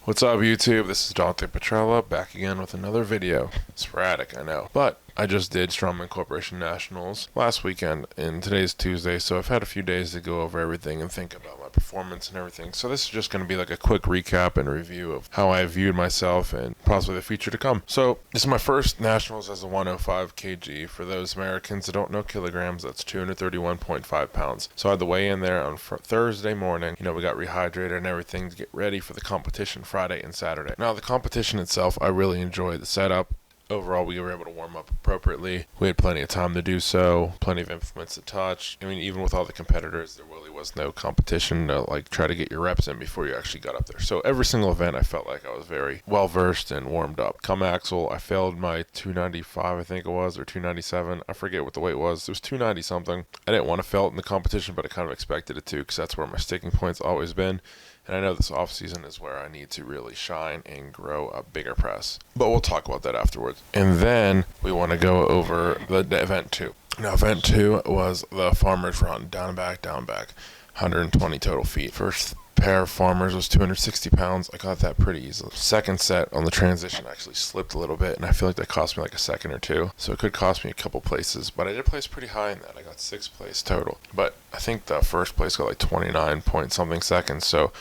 What's up, YouTube? This is Dante Petrella back again with another video. Sporadic, I know, but I just did Strongman Corporation Nationals last weekend, and today's Tuesday, so I've had a few days to go over everything and think about my performance and everything. So this is just going to be like a quick recap and review of how I viewed myself and possibly the future to come. So this is my first Nationals as a 105 kg. For those Americans that don't know kilograms, that's 231.5 pounds. So I had the weigh in there on Thursday morning. We got rehydrated and everything to get ready for the competition Friday and Saturday. Now the competition itself, I really enjoyed the setup. Overall, we were able to warm up appropriately. We had plenty of time to do so, plenty of implements to touch. Even with all the competitors, there really was no competition to try to get your reps in before you actually got up there. So every single event, I felt like I was very well versed and warmed up. Come axle, I failed my 295, I think it was, or 297. I forget what the weight was. It was 290 something. I didn't want to fail it in the competition, but I kind of expected it to because that's where my sticking point's always been. And I know this off season is where I need to really shine and grow a bigger press. But we'll talk about that afterwards. And then we want to go over the event 2. Now, event 2 was the farmer's run, down and back, 120 total feet. First pair of farmers was 260 pounds. I got that pretty easily. Second set on the transition actually slipped a little bit, and I feel like that cost me like a second or two. So it could cost me a couple places, but I did place pretty high in that. I got 6th place total. But I think the first place got like 29 point something seconds. So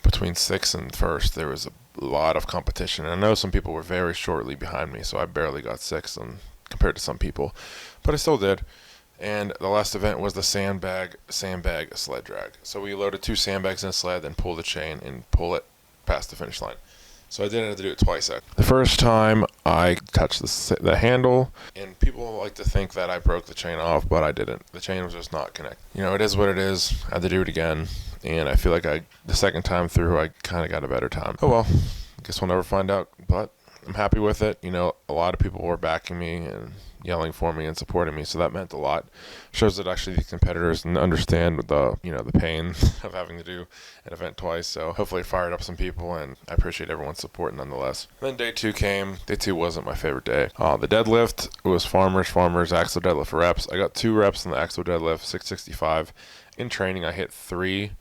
between 6th and 1st, there was a lot of competition. And I know some people were very shortly behind me, so I barely got 6th compared to some people. But I still did. And the last event was the sandbag sled drag. So we loaded 2 sandbags in a sled, then pull the chain and pull it past the finish line. So I didn't have to do it twice. The first time I touched the handle, and people like to think that I broke the chain off, but I didn't. The chain was just not connected. It is what it is. I had to do it again, and I feel like the second time through, I kind of got a better time. Oh well, I guess we'll never find out, but I'm happy with it. A lot of people were backing me and yelling for me and supporting me, so that meant a lot. Shows that actually these competitors understand the pain of having to do an event twice. So hopefully it fired up some people, and I appreciate everyone's support nonetheless. And then day 2 came. Day 2 wasn't my favorite day. The deadlift, it was farmers axle deadlift reps. I got 2 reps in the axle deadlift, 665. In training, I hit 3,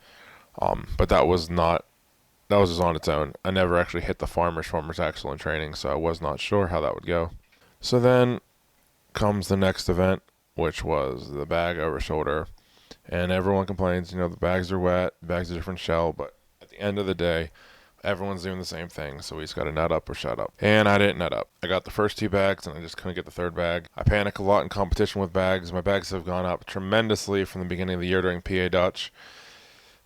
but that was just on its own. I never actually hit the farmers axle in training, so I was not sure how that would go. So then comes the next event, which was the bag over shoulder. And everyone complains, the bags are wet, the bag's a different shell, but at the end of the day, everyone's doing the same thing, so we just got to nut up or shut up. And I didn't nut up. I got the first 2 bags, and I just couldn't get the 3rd bag. I panic a lot in competition with bags. My bags have gone up tremendously from the beginning of the year during PA Dutch,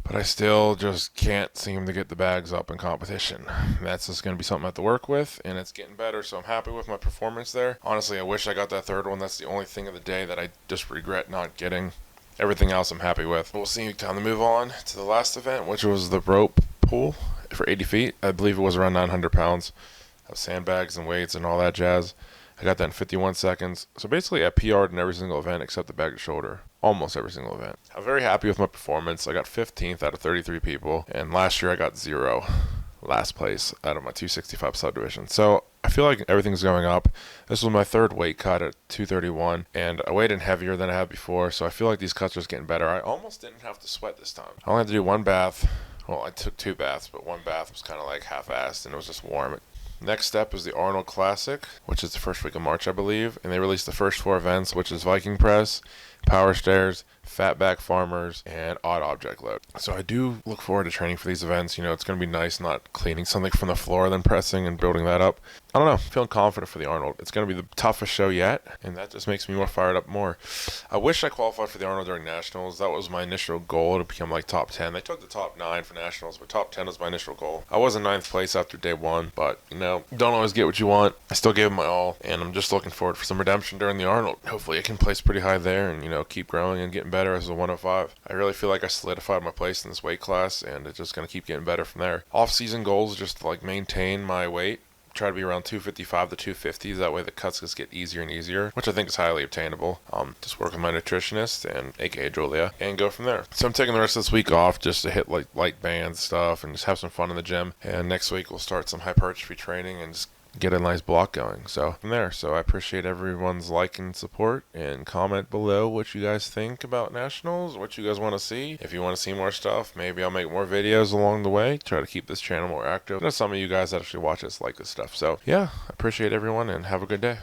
but I still just can't seem to get the bags up in competition. That's just going to be something I have to work with, and it's getting better, so I'm happy with my performance there. Honestly, I wish I got that 3rd one. That's the only thing of the day that I just regret not getting. Everything else I'm happy with. We'll see. Time to move on to the last event, which was the rope pull for 80 feet. I believe it was around 900 pounds of sandbags and weights and all that jazz. I got that in 51 seconds. So basically, I PR'd in every single event except the bag to shoulder. Almost every single event. I'm very happy with my performance. I got 15th out of 33 people. And last year, I got 0. Last place out of my 265 subdivision. So I feel like everything's going up. This was my 3rd weight cut at 231. And I weighed in heavier than I had before. So I feel like these cuts are just getting better. I almost didn't have to sweat this time. I only had to do 1 bath. Well, I took 2 baths, but 1 bath was kind of like half-assed and it was just warm. Next step is the Arnold Classic, which is the first week of March, I believe. And they released the first 4 events, which is Viking Press, Power Stairs, Fat Back Farmers, and Odd Object Load. So I do look forward to training for these events. It's going to be nice not cleaning something from the floor, then pressing and building that up. I don't know, feeling confident for the Arnold. It's going to be the toughest show yet, and that just makes me more fired up more. I wish I qualified for the Arnold during Nationals. That was my initial goal, to become top 10. They took the top 9 for Nationals, but top 10 was my initial goal. I was in 9th place after day 1, but don't always get what you want. I still gave it my all, and I'm just looking forward for some redemption during the Arnold. Hopefully I can place pretty high there and, keep growing and getting better as a 105. I really feel like I solidified my place in this weight class, and it's just going to keep getting better from there. Off-season goals, just to maintain my weight. Try to be around 255 to 250. That way the cuts just get easier and easier, which I think is highly obtainable. Just work with my nutritionist, and aka Julia, and go from there. So I'm taking the rest of this week off just to hit light band stuff and just have some fun in the gym. And next week we'll start some hypertrophy training and just get a nice block going. So from there, so I appreciate everyone's like and support, and comment below what you guys think about nationals, what you guys want to see. If you want to see more stuff, maybe I'll make more videos along the way, try to keep this channel more active. I know some of you guys that actually watch this like this stuff. So yeah, I appreciate everyone and have a good day.